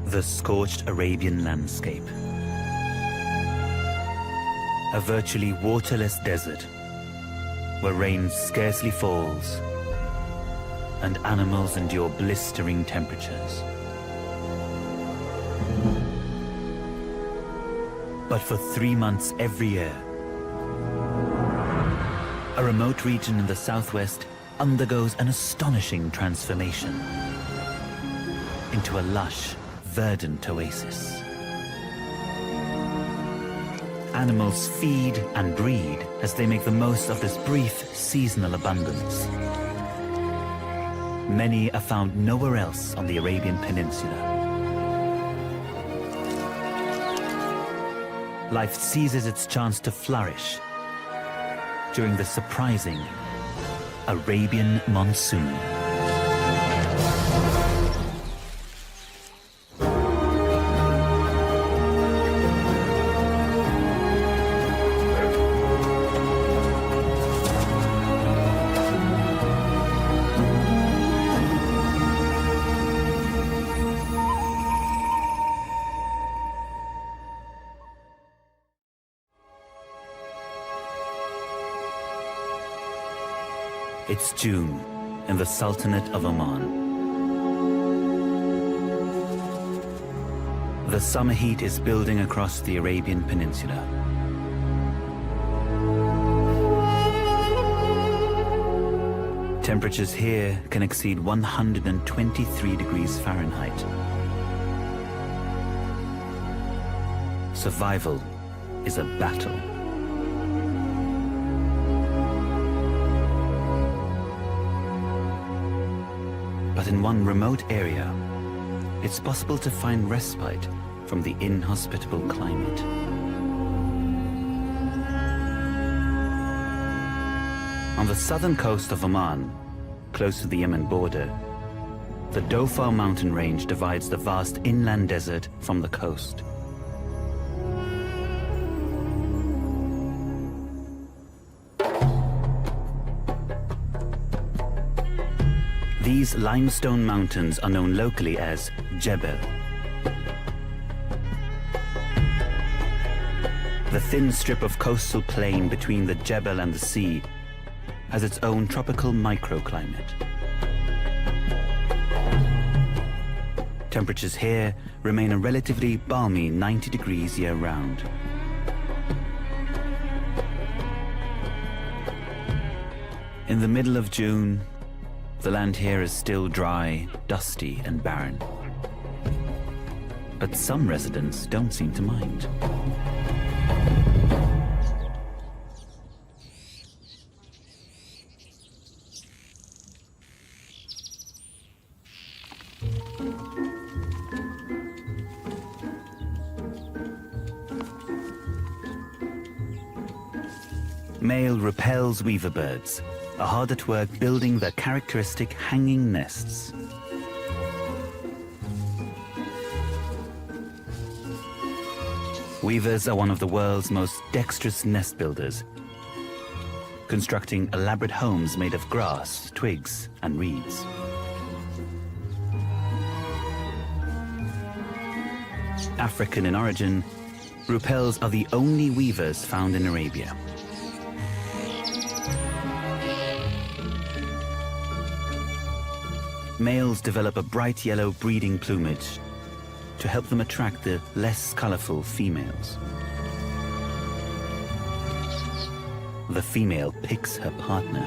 The scorched Arabian landscape. A virtually waterless desert where rain scarcely falls and animals endure blistering temperatures. But for 3 months every year, a remote region in the southwest undergoes an astonishing transformation into a lush, verdant oasis. Animals feed and breed as they make the most of this brief seasonal abundance. Many are found nowhere else on the Arabian Peninsula. Life seizes its chance to flourish during the surprising Arabian monsoon. It's June in the Sultanate of Oman. The summer heat is building across the Arabian Peninsula. Temperatures here can exceed 123 degrees Fahrenheit. Survival is a battle. But in one remote area, it's possible to find respite from the inhospitable climate. On the southern coast of Oman, close to the Yemen border, the Dhofar mountain range divides the vast inland desert from the coast. These limestone mountains are known locally as Jebel. The thin strip of coastal plain between the Jebel and the sea has its own tropical microclimate. Temperatures here remain a relatively balmy 90 degrees year-round. In the middle of June, the land here is still dry, dusty, and barren. But some residents don't seem to mind. Male repels weaver birds, are hard at work building their characteristic hanging nests. Weavers are one of the world's most dexterous nest builders, constructing elaborate homes made of grass, twigs, and reeds. African in origin, repels are the only weavers found in Arabia. Males develop a bright yellow breeding plumage to help them attract the less colorful females. The female picks her partner.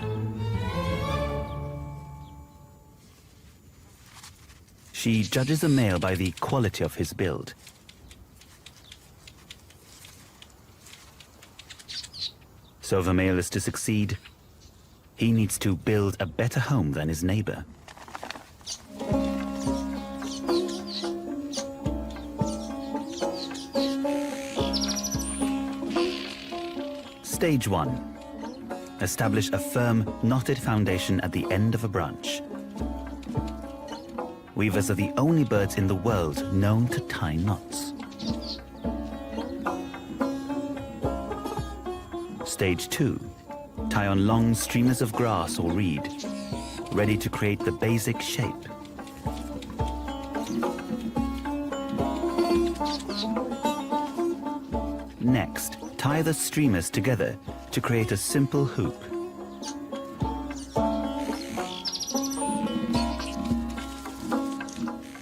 She judges a male by the quality of his build. So if a male is to succeed, he needs to build a better home than his neighbor. Stage 1. Establish a firm, knotted foundation at the end of a branch. Weavers are the only birds in the world known to tie knots. Stage 2. Tie on long streamers of grass or reed, ready to create the basic shape. Next, tie the streamers together to create a simple hoop.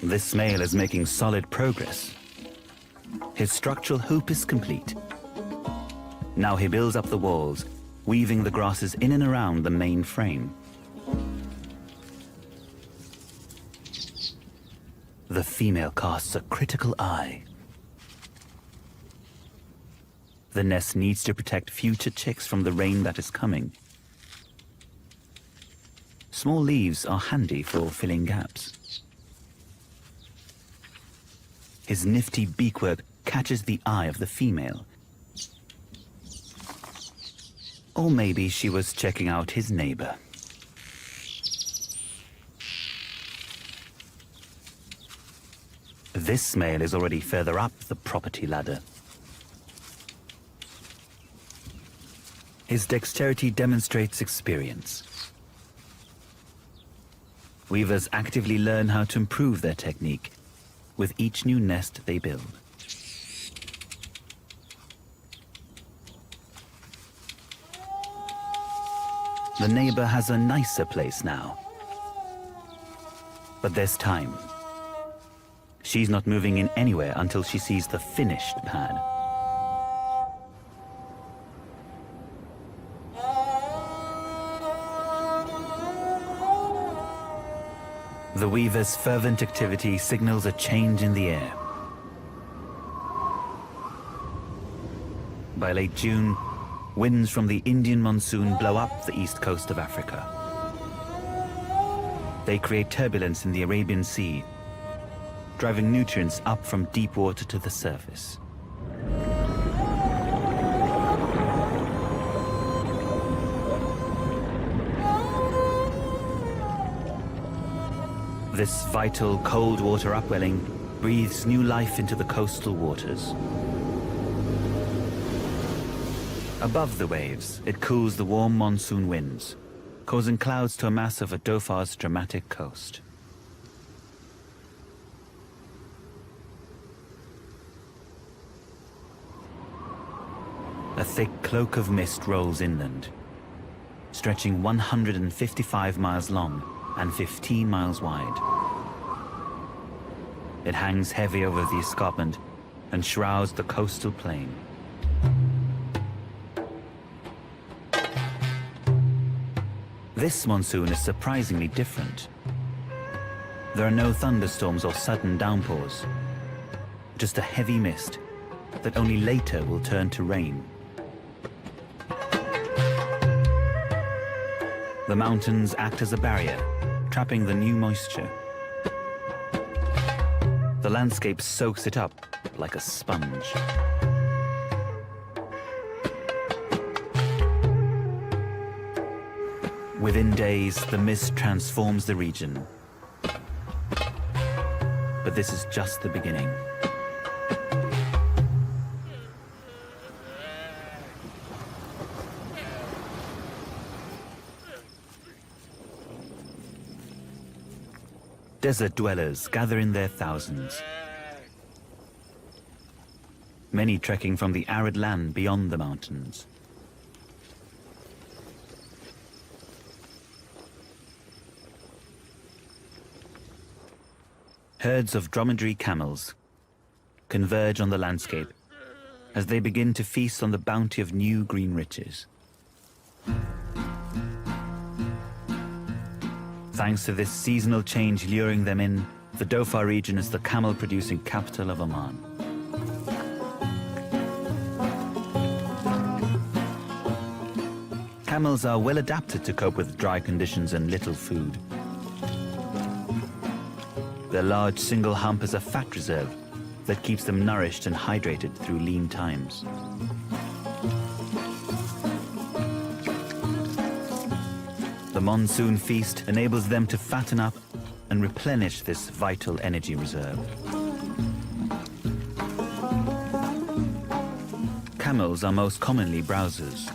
This male is making solid progress. His structural hoop is complete. Now he builds up the walls, weaving the grasses in and around the main frame. The female casts a critical eye. The nest needs to protect future chicks from the rain that is coming. Small leaves are handy for filling gaps. His nifty beakwork catches the eye of the female. Or maybe she was checking out his neighbor. This male is already further up the property ladder. His dexterity demonstrates experience. Weavers actively learn how to improve their technique with each new nest they build. The neighbor has a nicer place now. But there's time. She's not moving in anywhere until she sees the finished pad. The weaver's fervent activity signals a change in the air. By late June, winds from the Indian monsoon blow up the east coast of Africa. They create turbulence in the Arabian Sea, driving nutrients up from deep water to the surface. This vital cold water upwelling breathes new life into the coastal waters. Above the waves, it cools the warm monsoon winds, causing clouds to amass over Dauphin's dramatic coast. A thick cloak of mist rolls inland, stretching 155 miles long and 15 miles wide. It hangs heavy over the escarpment and shrouds the coastal plain. This monsoon is surprisingly different. There are no thunderstorms or sudden downpours, just a heavy mist that only later will turn to rain. The mountains act as a barrier, trapping the new moisture. The landscape soaks it up like a sponge. Within days, the mist transforms the region. But this is just the beginning. Desert dwellers gather in their thousands. Many trekking from the arid land beyond the mountains. Herds of dromedary camels converge on the landscape as they begin to feast on the bounty of new green riches. Thanks to this seasonal change luring them in, the Dauphin region is the camel-producing capital of Oman. Camels are well adapted to cope with dry conditions and little food. Their large single hump is a fat reserve that keeps them nourished and hydrated through lean times. The monsoon feast enables them to fatten up and replenish this vital energy reserve. Camels are most commonly browsers.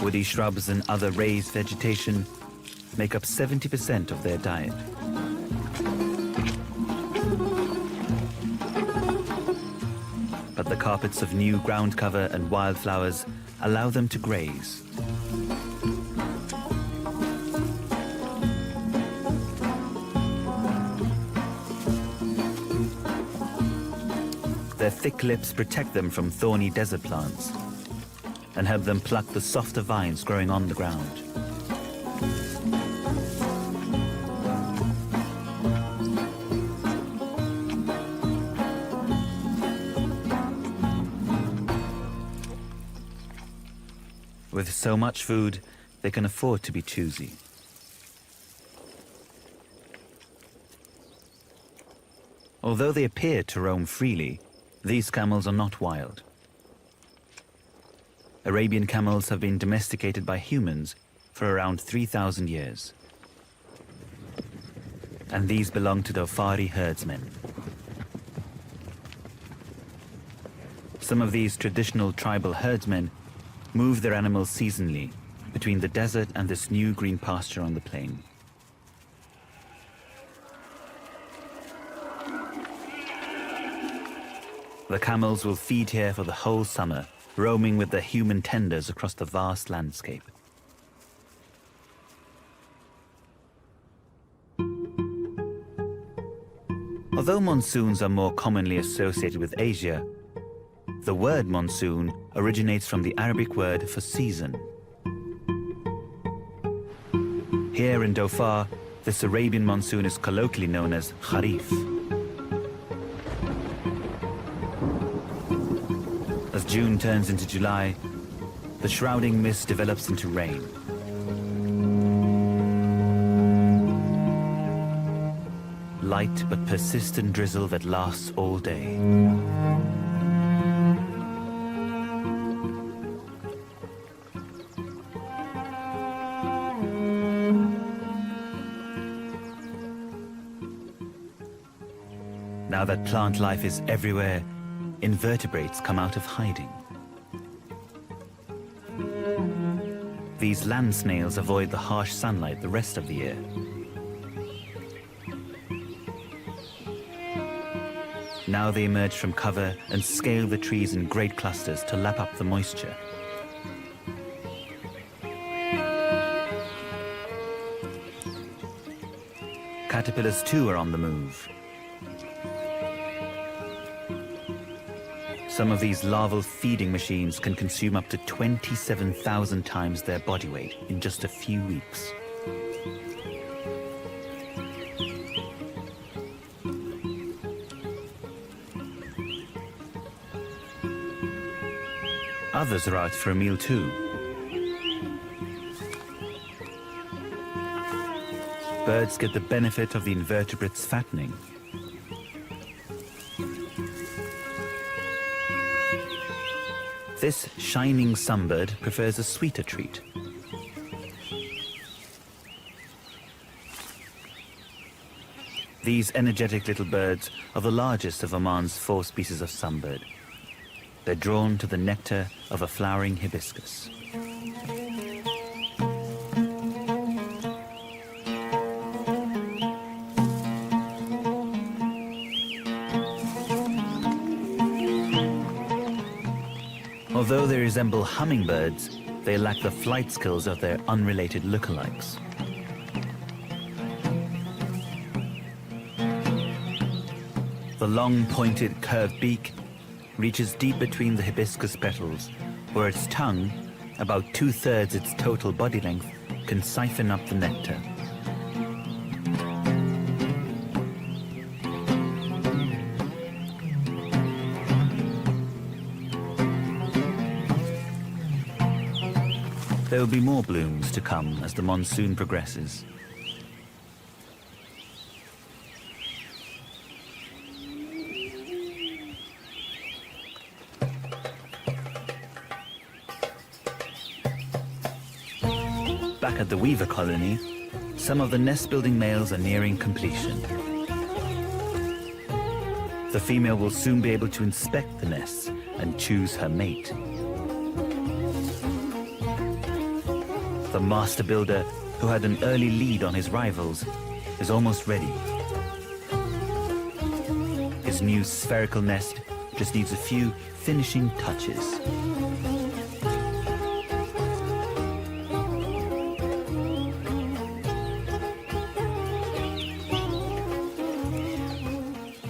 Woody shrubs and other raised vegetation make up 70% of their diet. the carpets of new ground cover and wildflowers allow them to graze. Their thick lips protect them from thorny desert plants and help them pluck the softer vines growing on the ground. With so much food, they can afford to be choosy. Although they appear to roam freely, these camels are not wild. Arabian camels have been domesticated by humans for around 3,000 years. And these belong to Dhofari herdsmen. Some of these traditional tribal herdsmen move their animals seasonally between the desert and this new green pasture on the plain. The camels will feed here for the whole summer, roaming with their human tenders across the vast landscape. Although monsoons are more commonly associated with Asia, the word monsoon originates from the Arabic word for season. Here in Dhofar, this Arabian monsoon is colloquially known as Kharif. As June turns into July, the shrouding mist develops into rain. Light but persistent drizzle that lasts all day. Now that plant life is everywhere, invertebrates come out of hiding. These land snails avoid the harsh sunlight the rest of the year. Now they emerge from cover and scale the trees in great clusters to lap up the moisture. Caterpillars too are on the move. Some of these larval feeding machines can consume up to 27,000 times their body weight in just a few weeks. Others are out for a meal too. Birds get the benefit of the invertebrates' fattening. This shining sunbird prefers a sweeter treat. These energetic little birds are the largest of Oman's 4 species of sunbird. They're drawn to the nectar of a flowering hibiscus. Although they resemble hummingbirds, they lack the flight skills of their unrelated lookalikes. The long, pointed, curved beak reaches deep between the hibiscus petals, where its tongue, about 2/3 its total body length, can siphon up the nectar. There will be more blooms to come as the monsoon progresses. Back at the weaver colony, some of the nest-building males are nearing completion. The female will soon be able to inspect the nests and choose her mate. The master builder, who had an early lead on his rivals, is almost ready. His new spherical nest just needs a few finishing touches.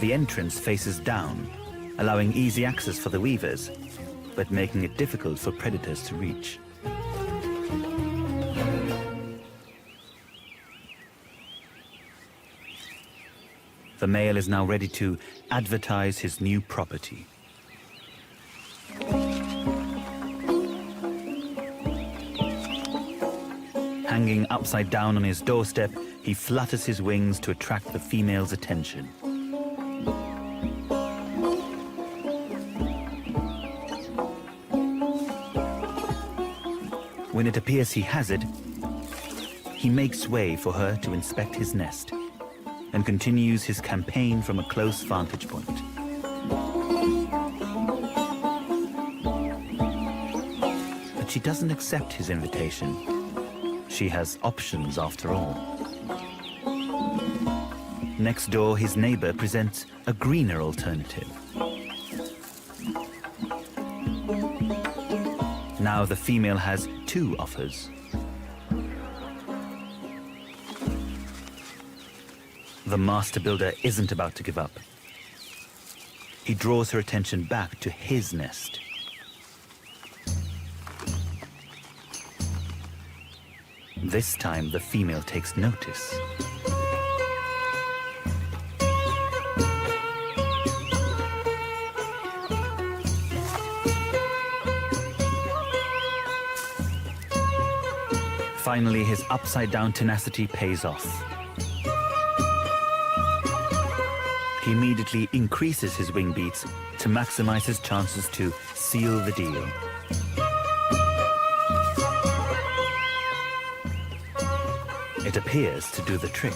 The entrance faces down, allowing easy access for the weavers, but making it difficult for predators to reach. The male is now ready to advertise his new property. Hanging upside down on his doorstep, he flutters his wings to attract the female's attention. When it appears he has it, he makes way for her to inspect his nest and continues his campaign from a close vantage point. But she doesn't accept his invitation. She has options after all. Next door, his neighbor presents a greener alternative. Now the female has two offers. The master builder isn't about to give up. He draws her attention back to his nest. This time the female takes notice. Finally, his upside-down tenacity pays off. He immediately increases his wing beats to maximize his chances to seal the deal. It appears to do the trick.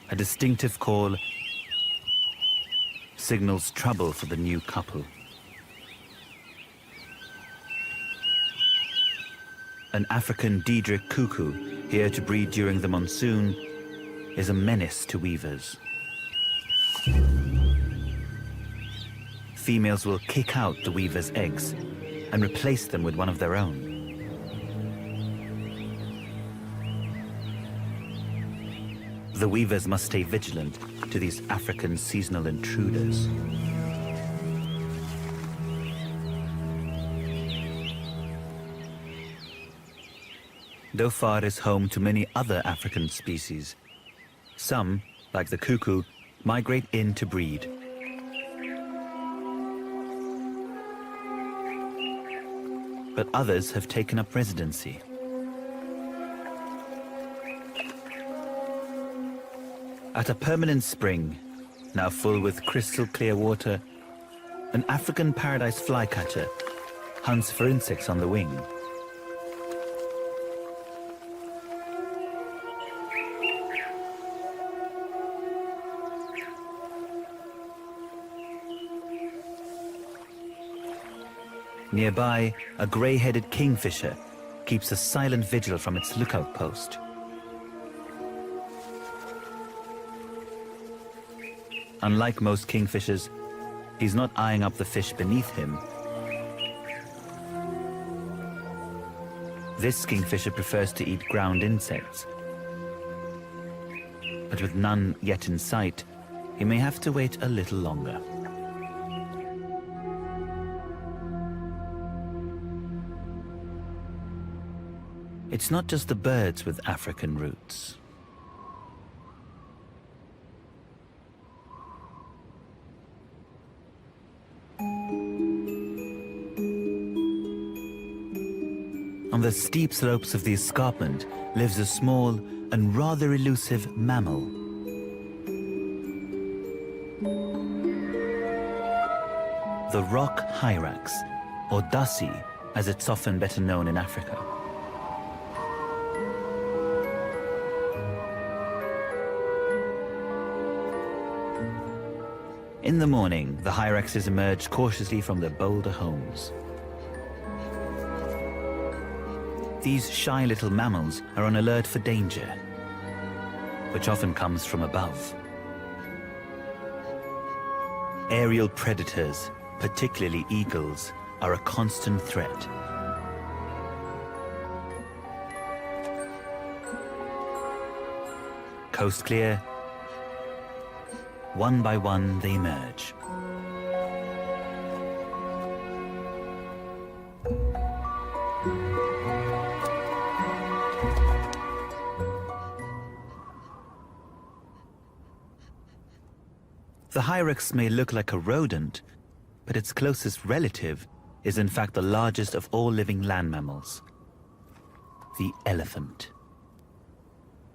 A distinctive call signals trouble for the new couple. An African Diedrich cuckoo, here to breed during the monsoon, is a menace to weavers. Females will kick out the weaver's eggs and replace them with one of their own. The weavers must stay vigilant to these African seasonal intruders. Dhofar is home to many other African species. Some, like the cuckoo, migrate in to breed. But others have taken up residency. At a permanent spring, now full with crystal clear water, an African paradise flycatcher hunts for insects on the wing. Nearby, a grey-headed kingfisher keeps a silent vigil from its lookout post. Unlike most kingfishers, he's not eyeing up the fish beneath him. This kingfisher prefers to eat ground insects. But with none yet in sight, he may have to wait a little longer. It's not just the birds with African roots. On the steep slopes of the escarpment lives a small and rather elusive mammal. The rock hyrax, or dassie, as it's often better known in Africa. In the morning, the hyraxes emerge cautiously from their boulder homes. These shy little mammals are on alert for danger, which often comes from above. Aerial predators, particularly eagles, are a constant threat. Coast clear, one by one they emerge. The hyrax may look like a rodent, but its closest relative is in fact the largest of all living land mammals, the elephant.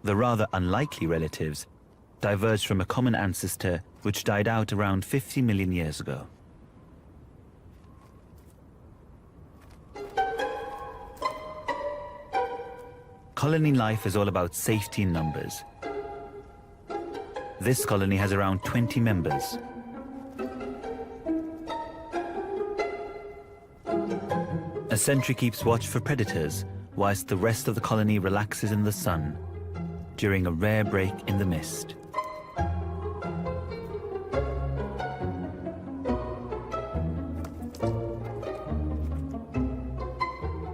The rather unlikely relatives diverged from a common ancestor which died out around 50 million years ago. Colony life is all about safety in numbers. This colony has around 20 members. A sentry keeps watch for predators, whilst the rest of the colony relaxes in the sun during a rare break in the mist.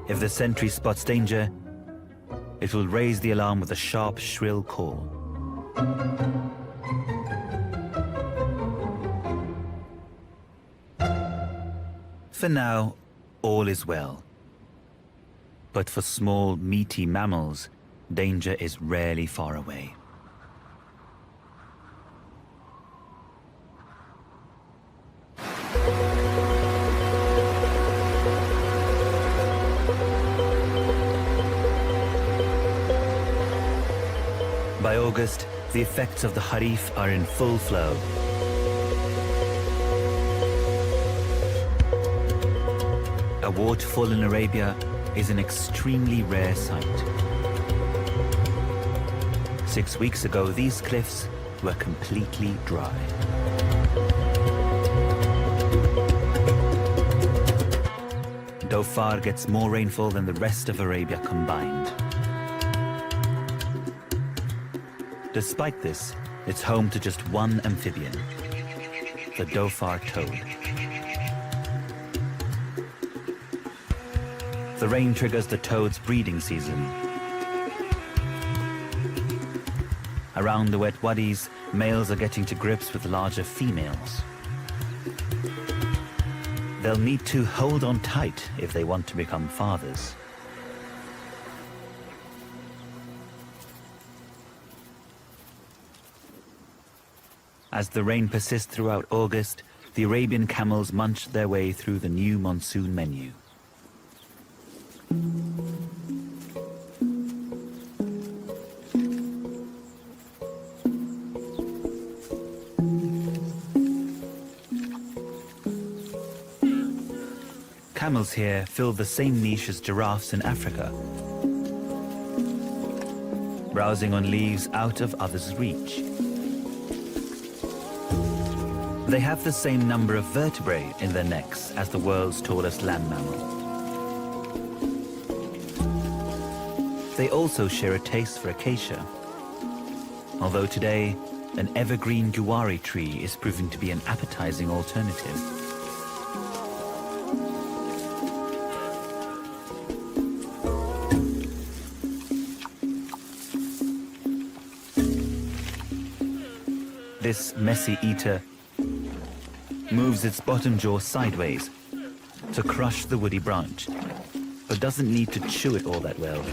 If the sentry spots danger, it will raise the alarm with a sharp, shrill call. For now, all is well. But for small, meaty mammals, danger is rarely far away. By August, the effects of the Harif are in full flow. A waterfall in Arabia is an extremely rare sight. 6 weeks ago, these cliffs were completely dry. Dhofar gets more rainfall than the rest of Arabia combined. Despite this, it's home to just one amphibian, the Dhofar toad. The rain triggers the toad's breeding season. Around the wet wadis, males are getting to grips with larger females. They'll need to hold on tight if they want to become fathers. As the rain persists throughout August, the Arabian camels munch their way through the new monsoon menu. Camels here fill the same niche as giraffes in Africa, browsing on leaves out of others' reach. They have the same number of vertebrae in their necks as the world's tallest land mammal. They also share a taste for acacia, although today an evergreen guari tree is proving to be an appetizing alternative. This messy eater moves its bottom jaw sideways to crush the woody branch, but doesn't need to chew it all that well,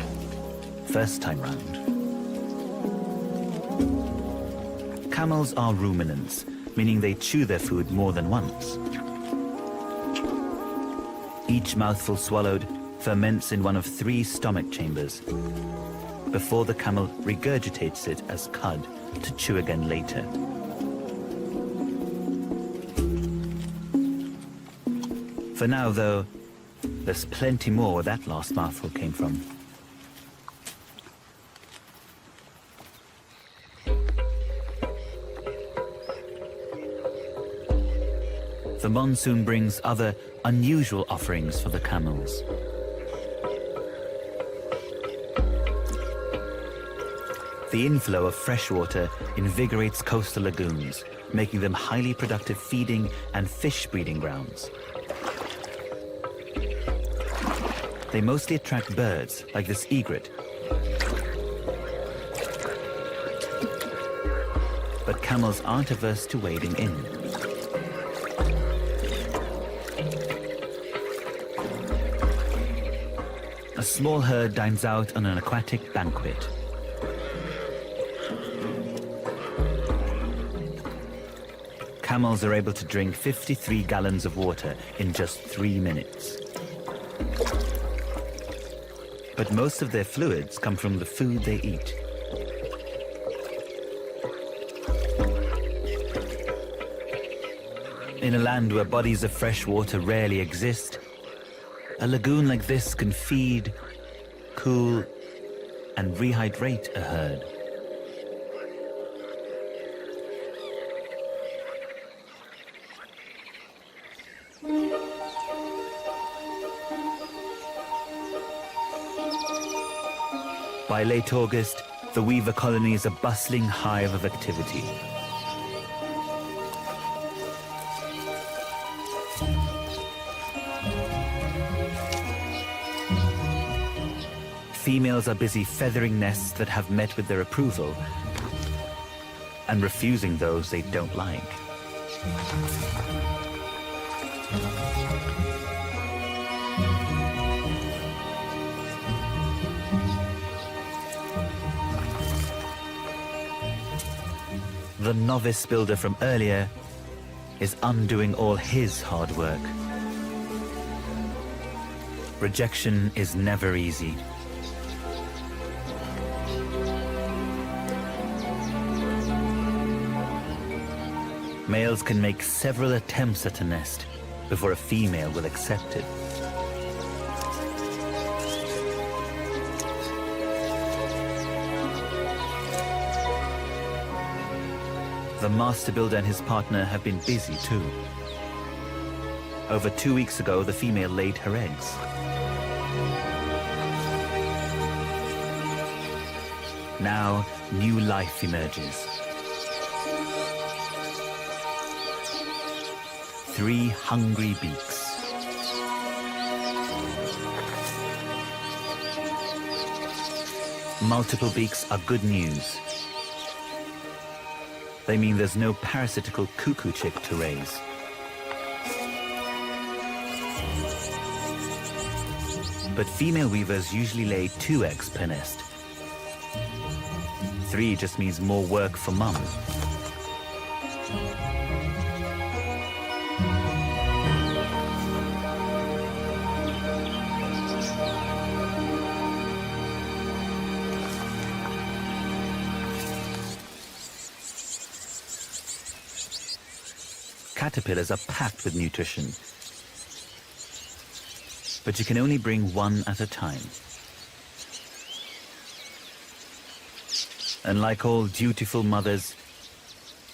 first time round. Camels are ruminants, meaning they chew their food more than once. Each mouthful swallowed ferments in one of 3 stomach chambers, before the camel regurgitates it as cud to chew again later. For now, though, there's plenty more where that last mouthful came from. The monsoon brings other unusual offerings for the camels. The inflow of fresh water invigorates coastal lagoons, making them highly productive feeding and fish breeding grounds. They mostly attract birds, like this egret. But camels aren't averse to wading in. A small herd dines out on an aquatic banquet. Camels are able to drink 53 gallons of water in just 3 minutes. But most of their fluids come from the food they eat. In a land where bodies of fresh water rarely exist, a lagoon like this can feed, cool, and rehydrate a herd. By late August, the weaver colony is a bustling hive of activity. Females are busy feathering nests that have met with their approval and refusing those they don't like. The novice builder from earlier is undoing all his hard work. Rejection is never easy. Males can make several attempts at a nest before a female will accept it. The master builder and his partner have been busy too. Over 2 weeks ago, the female laid her eggs. Now, new life emerges. 3 hungry beaks. Multiple beaks are good news. They mean there's no parasitical cuckoo chick to raise. But female weavers usually lay 2 eggs per nest. 3 just means more work for mum. Caterpillars are packed with nutrition, but you can only bring 1 at a time. And like all dutiful mothers,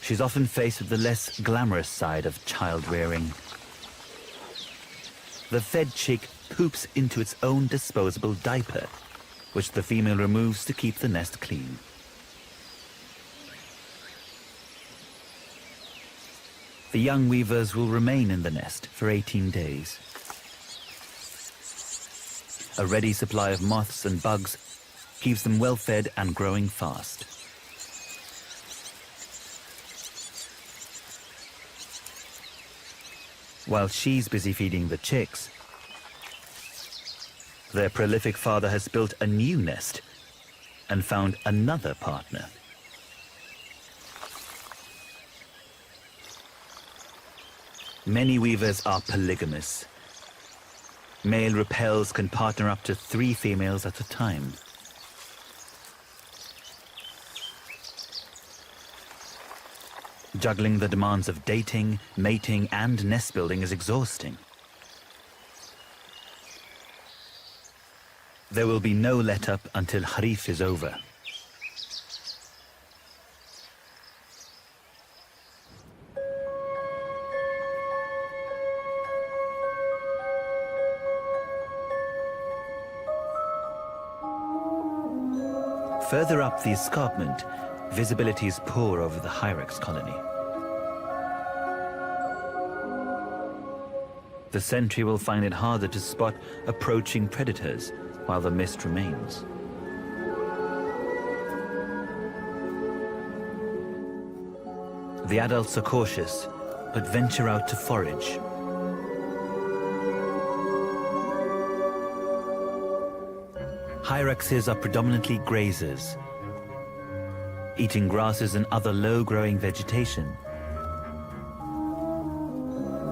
she's often faced with the less glamorous side of child rearing. The fed chick poops into its own disposable diaper, which the female removes to keep the nest clean. The young weavers will remain in the nest for 18 days. A ready supply of moths and bugs keeps them well fed and growing fast. While she's busy feeding the chicks, their prolific father has built a new nest and found another partner. Many weavers are polygamous. Male repels can partner up to 3 females at a time. Juggling the demands of dating, mating, and nest building is exhausting. There will be no let-up until Harif is over. Further up the escarpment, visibility is poor over the Hyrax colony. The sentry will find it harder to spot approaching predators while the mist remains. The adults are cautious, but venture out to forage. Hyraxes are predominantly grazers, eating grasses and other low-growing vegetation.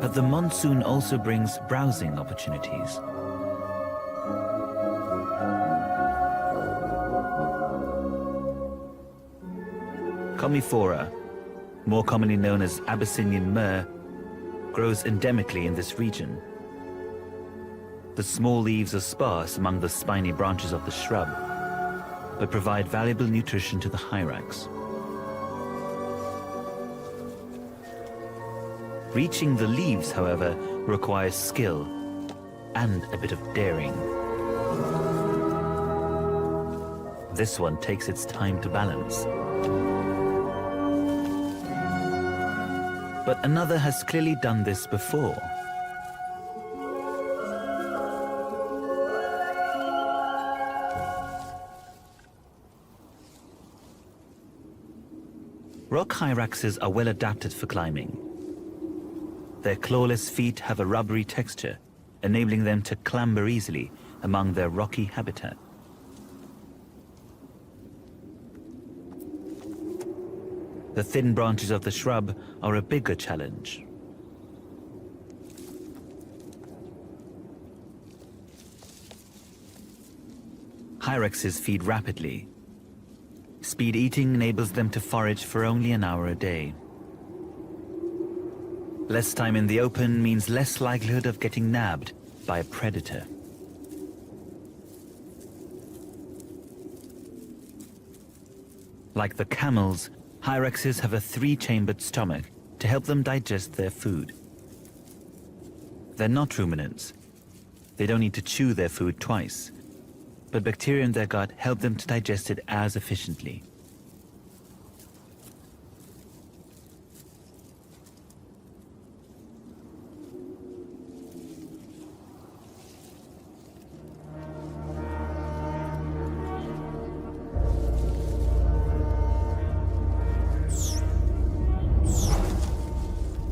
But the monsoon also brings browsing opportunities. Commiphora, more commonly known as Abyssinian myrrh, grows endemically in this region. The small leaves are sparse among the spiny branches of the shrub, but provide valuable nutrition to the hyrax. Reaching the leaves, however, requires skill and a bit of daring. This one takes its time to balance. But another has clearly done this before. Rock hyraxes are well adapted for climbing. Their clawless feet have a rubbery texture, enabling them to clamber easily among their rocky habitat. The thin branches of the shrub are a bigger challenge. Hyraxes feed rapidly. Speed eating enables them to forage for only an hour a day. Less time in the open means less likelihood of getting nabbed by a predator. Like the camels, hyraxes have a three-chambered stomach to help them digest their food. They're not ruminants. They don't need to chew their food twice, but bacteria in their gut help them to digest it as efficiently.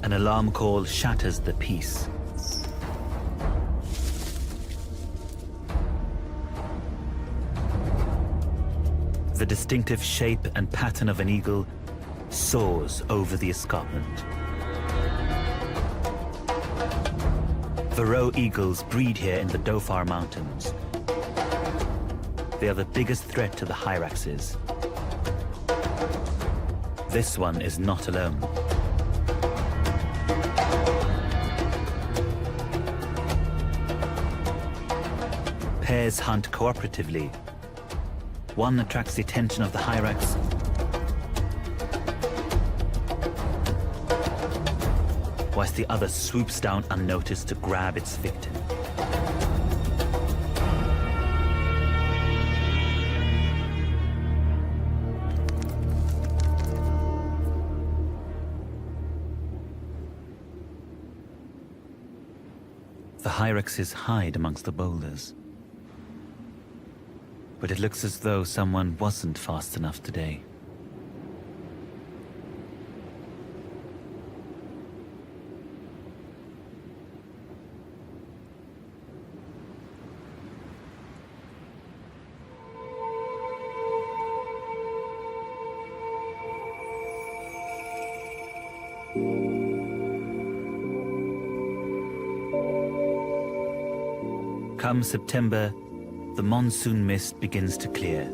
An alarm call shatters the peace. The distinctive shape and pattern of an eagle soars over the escarpment. Varroa eagles breed here in the Dhofar Mountains. They are the biggest threat to the hyraxes. This one is not alone. Pairs hunt cooperatively. One attracts the attention of the hyrax, whilst the other swoops down unnoticed to grab its victim. The hyraxes hide amongst the boulders. But it looks as though someone wasn't fast enough today. Come September, the monsoon mist begins to clear,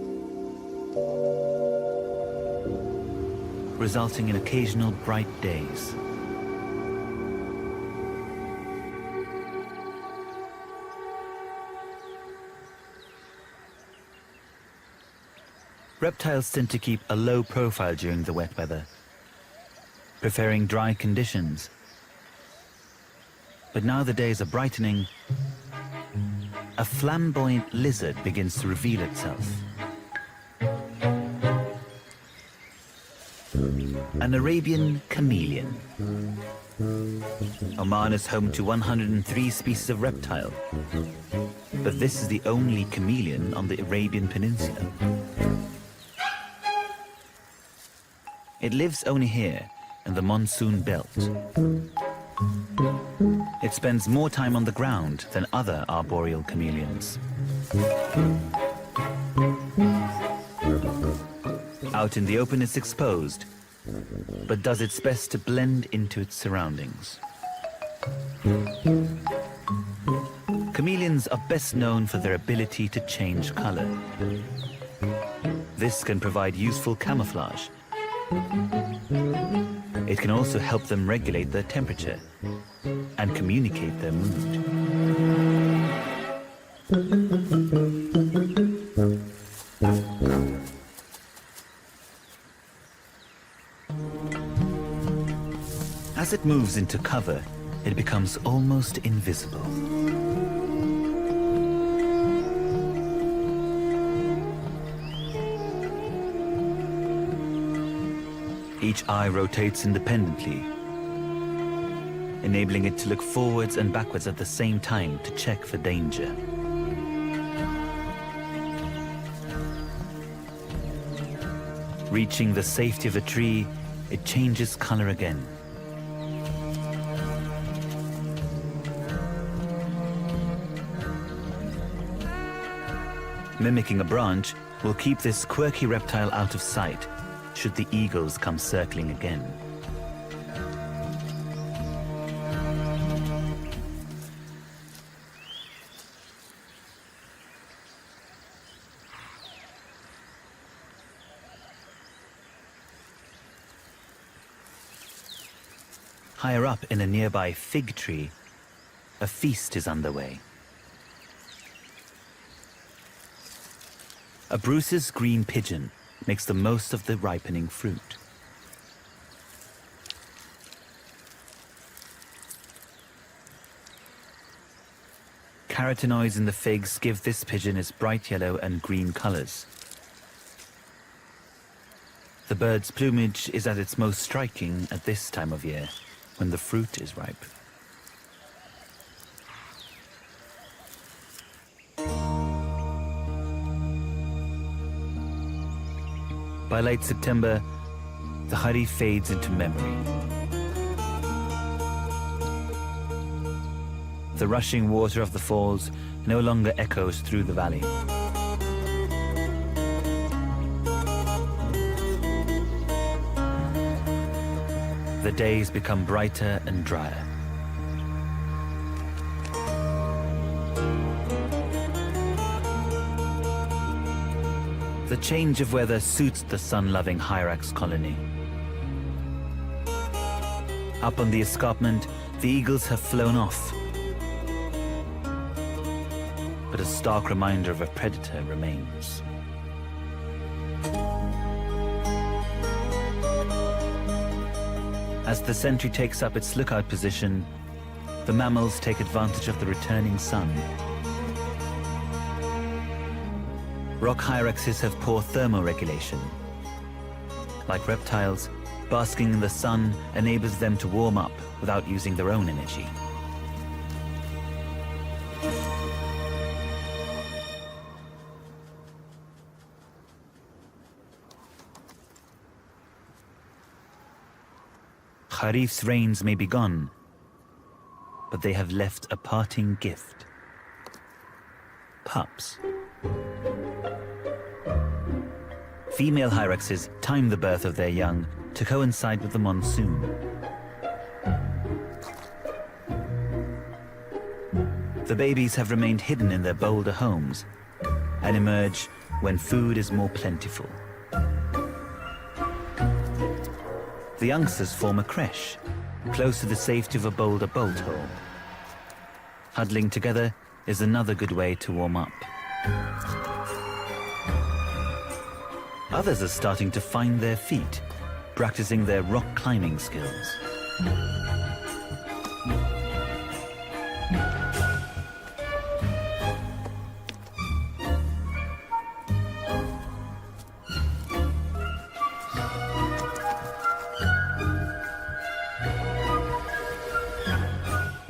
resulting in occasional bright days. Reptiles tend to keep a low profile during the wet weather, preferring dry conditions. But now the days are brightening, a flamboyant lizard begins to reveal itself. An Arabian chameleon. Oman is home to 103 species of reptile, but this is the only chameleon on the Arabian Peninsula. It lives only here, in the monsoon belt. It spends more time on the ground than other arboreal chameleons. Out in the open it's exposed, but does its best to blend into its surroundings. Chameleons are best known for their ability to change color. This can provide useful camouflage. It can also help them regulate their temperature and communicate their mood. As it moves into cover, it becomes almost invisible. Each eye rotates independently, enabling it to look forwards and backwards at the same time to check for danger. Reaching the safety of a tree, it changes color again. Mimicking a branch will keep this quirky reptile out of sight should the eagles come circling again. Higher up in a nearby fig tree, a feast is underway. A Bruce's green pigeon makes the most of the ripening fruit. Carotenoids in the figs give this pigeon its bright yellow and green colors. The bird's plumage is at its most striking at this time of year, when the fruit is ripe. By late September, the Kharif fades into memory. The rushing water of the falls no longer echoes through the valley. The days become brighter and drier. The change of weather suits the sun-loving hyrax colony. Up on the escarpment, the eagles have flown off. But a stark reminder of a predator remains. As the sentry takes up its lookout position, the mammals take advantage of the returning sun. Rock hyraxes have poor thermoregulation. Like reptiles, basking in the sun enables them to warm up without using their own energy. Kharif's rains may be gone, but they have left a parting gift. Pups. Female hyraxes time the birth of their young to coincide with the monsoon. The babies have remained hidden in their bolder homes and emerge when food is more plentiful. The youngsters form a creche, close to the safety of a boulder bolt hole. Huddling together is another good way to warm up. Others are starting to find their feet, practicing their rock climbing skills.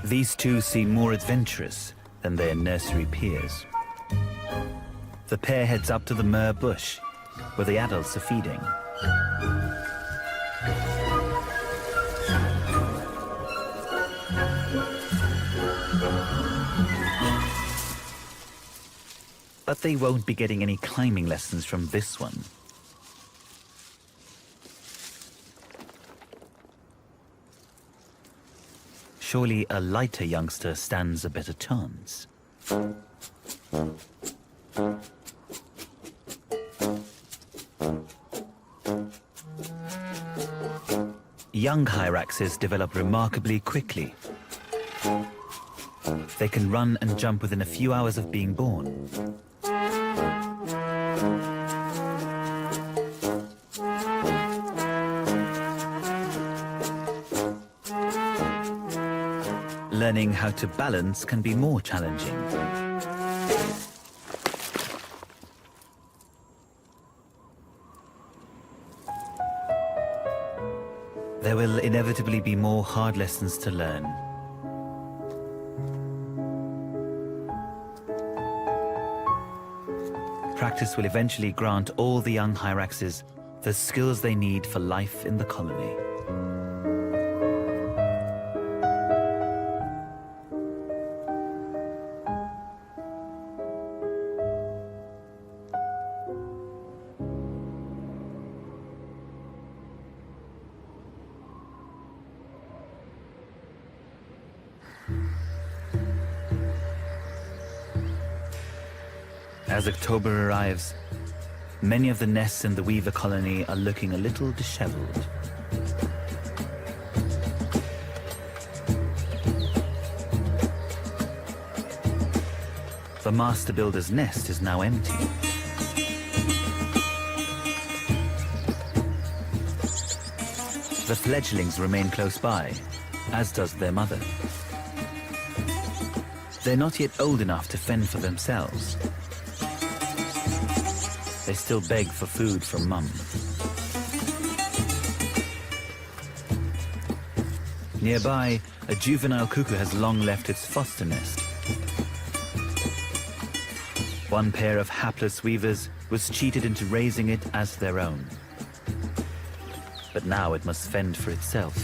These two seem more adventurous than their nursery peers. The pair heads up to the myrrh bush, where the adults are feeding. But they won't be getting any climbing lessons from this one. Surely a lighter youngster stands a better chance. Young hyraxes develop remarkably quickly. They can run and jump within a few hours of being born. Learning how to balance can be more challenging. There will inevitably be more hard lessons to learn. Practice will eventually grant all the young hyraxes the skills they need for life in the colony. As October arrives, many of the nests in the weaver colony are looking a little disheveled. The master builder's nest is now empty. The fledglings remain close by, as does their mother. They're not yet old enough to fend for themselves. They still beg for food from Mum. Nearby, a juvenile cuckoo has long left its foster nest. One pair of hapless weavers was cheated into raising it as their own. But now it must fend for itself.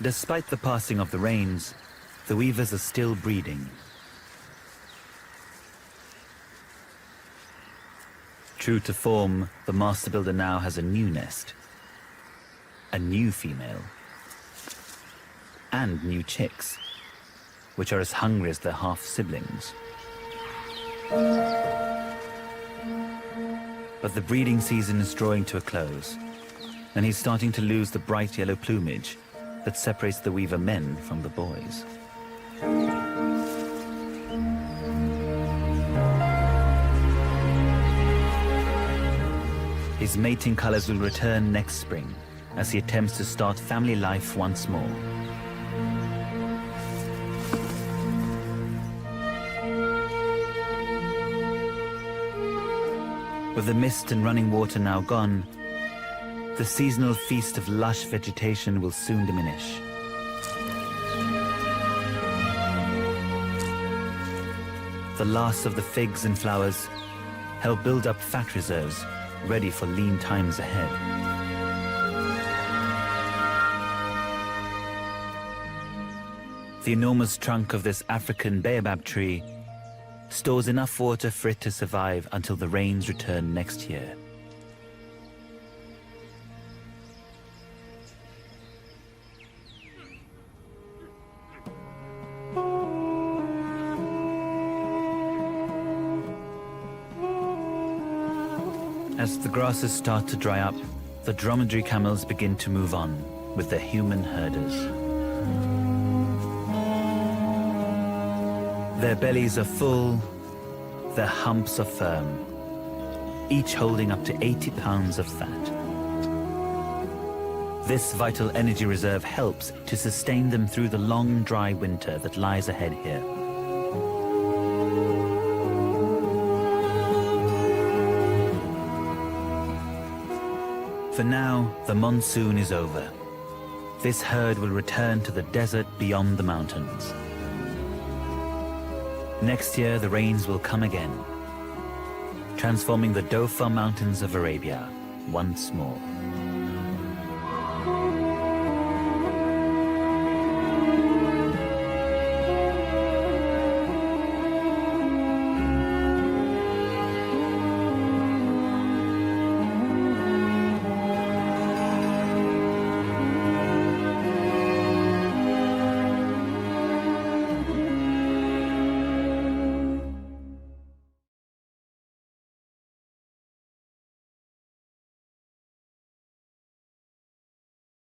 Despite the passing of the rains, the weavers are still breeding. True to form, the master builder now has a new nest, a new female, and new chicks, which are as hungry as their half-siblings. But the breeding season is drawing to a close, and he's starting to lose the bright yellow plumage that separates the weaver men from the boys. His mating colors will return next spring as he attempts to start family life once more. With the mist and running water now gone, the seasonal feast of lush vegetation will soon diminish. The last of the figs and flowers help build up fat reserves ready for lean times ahead. The enormous trunk of this African baobab tree stores enough water for it to survive until the rains return next year. As the grasses start to dry up, the dromedary camels begin to move on with their human herders. Their bellies are full, their humps are firm, each holding up to 80 pounds of fat. This vital energy reserve helps to sustain them through the long, dry winter that lies ahead here. For now, the monsoon is over. This herd will return to the desert beyond the mountains. Next year, the rains will come again, transforming the Dhofar Mountains of Arabia once more.